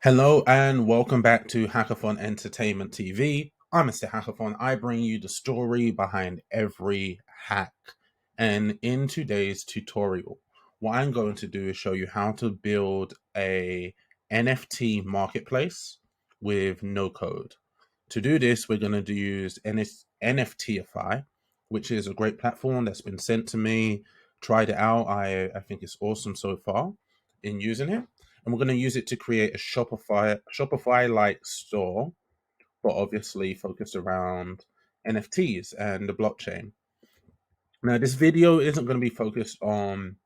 Hello and welcome back to Hackathon Entertainment TV. I'm Mr. Hackathon. I bring you the story behind every hack. And in today's tutorial, what I'm going to do is show you how to build a NFT marketplace with no code. To do this, we're going to use NFTify, which is a great platform that's been sent to me. Tried it out. I think it's awesome so far in using it. And we're going to use it to create a Shopify like store, but obviously focused around NFTs and the blockchain. Now, this video isn't going to be focused on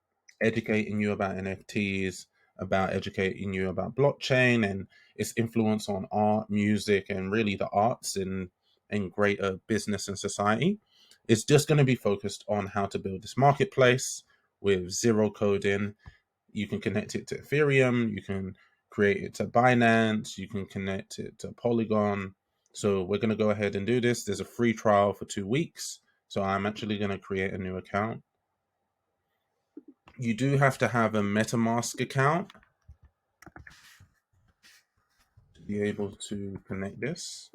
educating you about NFTs, about educating you about blockchain and its influence on art, music, and really the arts and greater business and society. It's just going to be focused on how to build this marketplace with zero coding. You can connect it to Ethereum, you can create it to Binance, you can connect it to Polygon. So we're going to go ahead and do this. There's a free trial for 2 weeks. So I'm actually going to create a new account. You do have to have a MetaMask account to be able to connect this,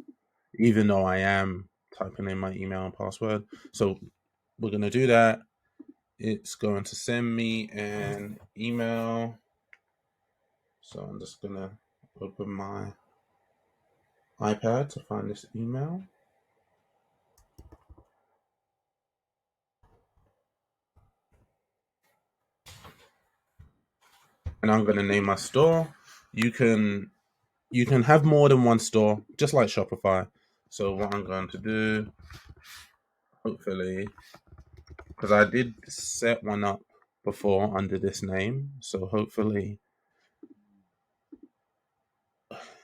even though I am typing in my email and password. So we're going to do that. It's going to send me an email. So I'm just going to open my iPad to find this email. And I'm going to name my store. You can have more than one store, just like Shopify. So what I'm going to do, hopefully, because I did set one up before under this name, so hopefully,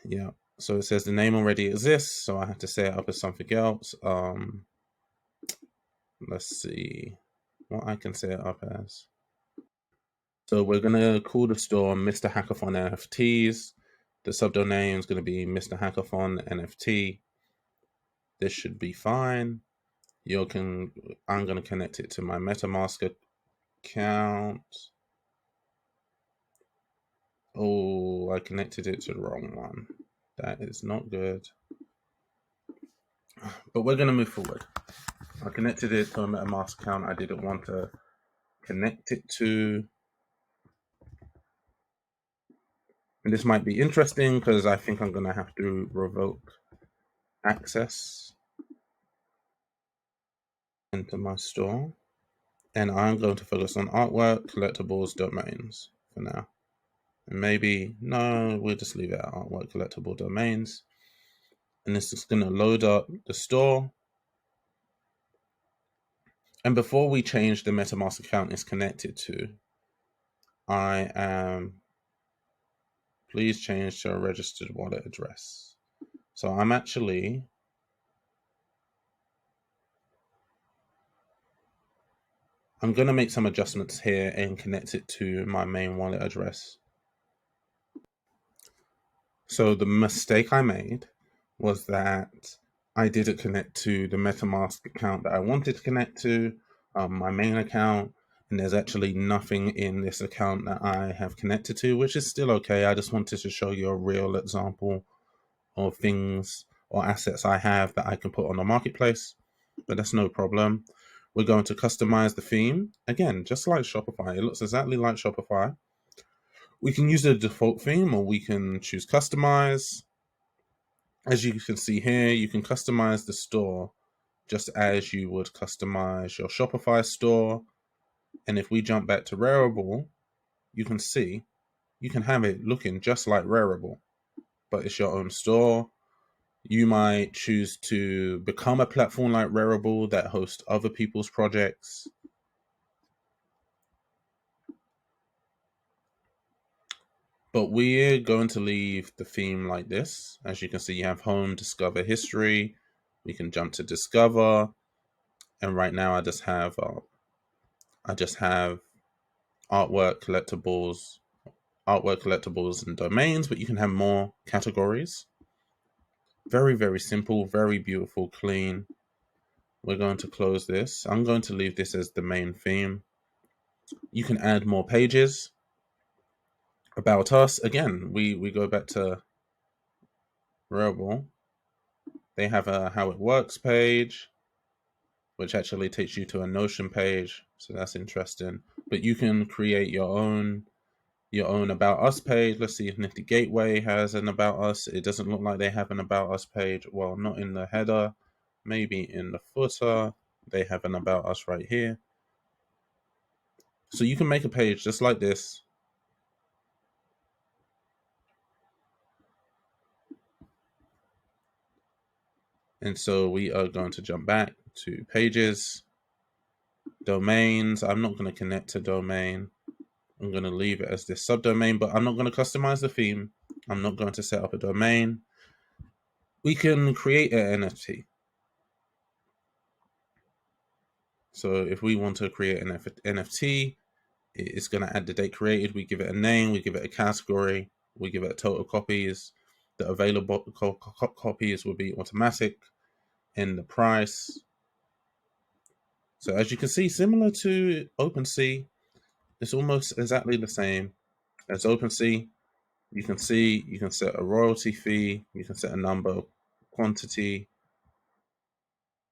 yeah. So it says the name already exists, so I have to set it up as something else. Let's see what I can set it up as. So we're gonna call the store Mr. Hackathon NFTs. The subdomain is gonna be Mr. Hackathon NFT. This should be fine. I'm gonna connect it to my MetaMask account. Oh, I connected it to the wrong one. That is not good. But we're gonna move forward. I connected it to a MetaMask account I didn't want to connect it to. And this might be interesting because I think I'm gonna have to revoke access into my store. And I'm going to focus on artwork, collectibles, domains for now. And maybe, no, we'll just leave it at artwork, collectible domains. And this is going to load up the store. And before we change the MetaMask account is connected to, I am, please change to a registered wallet address. So I'm going to make some adjustments here and connect it to my main wallet address. So the mistake I made was that I didn't connect to the MetaMask account that I wanted to connect to, my main account, and there's actually nothing in this account that I have connected to, which is still okay. I just wanted to show you a real example of things or assets I have that I can put on the marketplace, but that's no problem. We're going to customize the theme. Again, just like Shopify, it looks exactly like Shopify. We can use the default theme or we can choose customize. As you can see here, you can customize the store just as you would customize your Shopify store. And if we jump back to Rarible, you can see you can have it looking just like Rarible, but it's your own store. You might choose to become a platform like Rarible that hosts other people's projects. But we're going to leave the theme like this. As you can see, you have home, discover history. We can jump to discover. And right now I just have artwork, collectibles, and domains, but you can have more categories. Very, very simple, very beautiful, clean. We're going to close this. I'm going to leave this as the main theme. You can add more pages. About us, again, we go back to Rebel, they have a how it works page, which actually takes you to a Notion page. So that's interesting. But you can create your own about us page. Let's see if Nifty Gateway has an about us. It doesn't look like they have an about us page. Well, not in the header, maybe in the footer. They have an about us right here. So you can make a page just like this. And so we are going to jump back to pages, domains. I'm not going to connect to domain. I'm going to leave it as this subdomain, but I'm not going to customize the theme. I'm not going to set up a domain. We can create an NFT. So if we want to create an NFT, it's going to add the date created. We give it a name, we give it a category, we give it a total copies. The available copies will be automatic, and the price. So as you can see, similar to OpenSea, it's almost exactly the same as OpenSea. You can see you can set a royalty fee, you can set a number, quantity.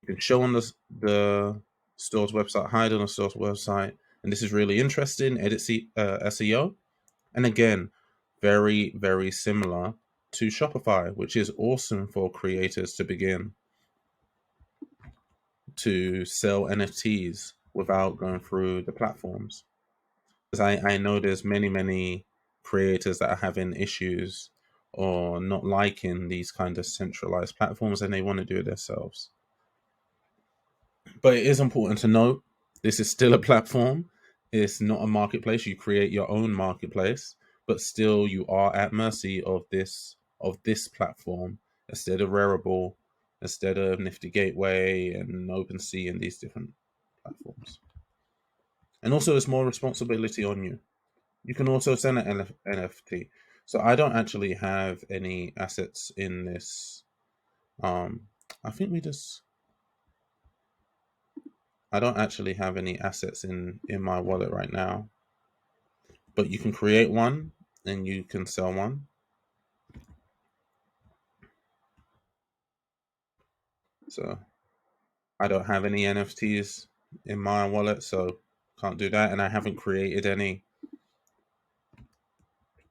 You can show on the store's website, hide on the store's website, and this is really interesting. Edit SEO, and again, very very similar to Shopify, which is awesome for creators to begin to sell NFTs without going through the platforms. Because I know there's many creators that are having issues or not liking these kind of centralized platforms, and they want to do it themselves. But it is important to note this is still a platform. It's not a marketplace. You create your own marketplace, but still you are at mercy of this platform instead of Rarible, instead of Nifty Gateway and OpenSea and these different platforms. And also, it's more responsibility on you. You can also send an NFT. So I don't actually have any assets in this. I think I don't actually have any assets in my wallet right now. But you can create one and you can sell one. So I don't have any NFTs in my wallet, so can't do that. And I haven't created any.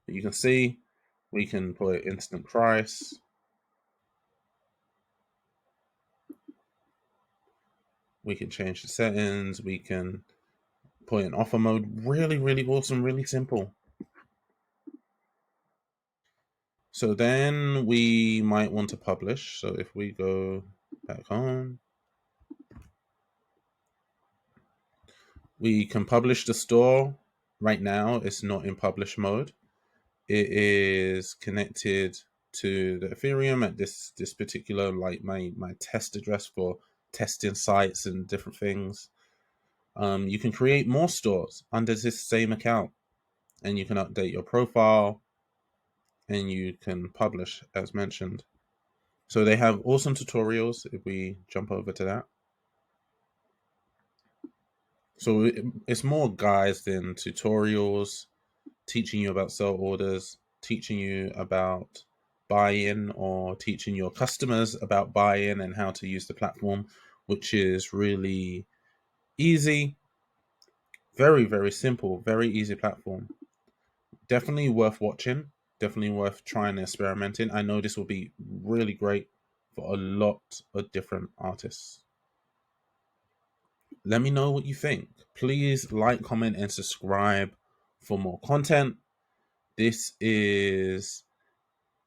But you can see we can put instant price. We can change the settings. We can put in offer mode. Really, really awesome, really simple. So then we might want to publish. So if we go back home, we can publish the store. Right now, it's not in publish mode. It is connected to the Ethereum at this particular, like my test address for testing sites and different things. You can create more stores under this same account, and you can update your profile, and you can publish as mentioned. So they have awesome tutorials. If we jump over to that, so it's more guides than tutorials, teaching you about sell orders, teaching you about buy-in, or teaching your customers about buy-in and how to use the platform, which is really easy, very, very simple, very easy platform. Definitely worth watching, definitely worth trying and experimenting. I know this will be really great for a lot of different artists. Let me know what you think. Please like, comment, and subscribe for more content. This is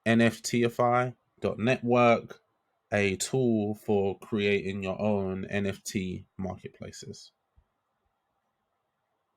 NFTify.network, a tool for creating your own NFT marketplaces.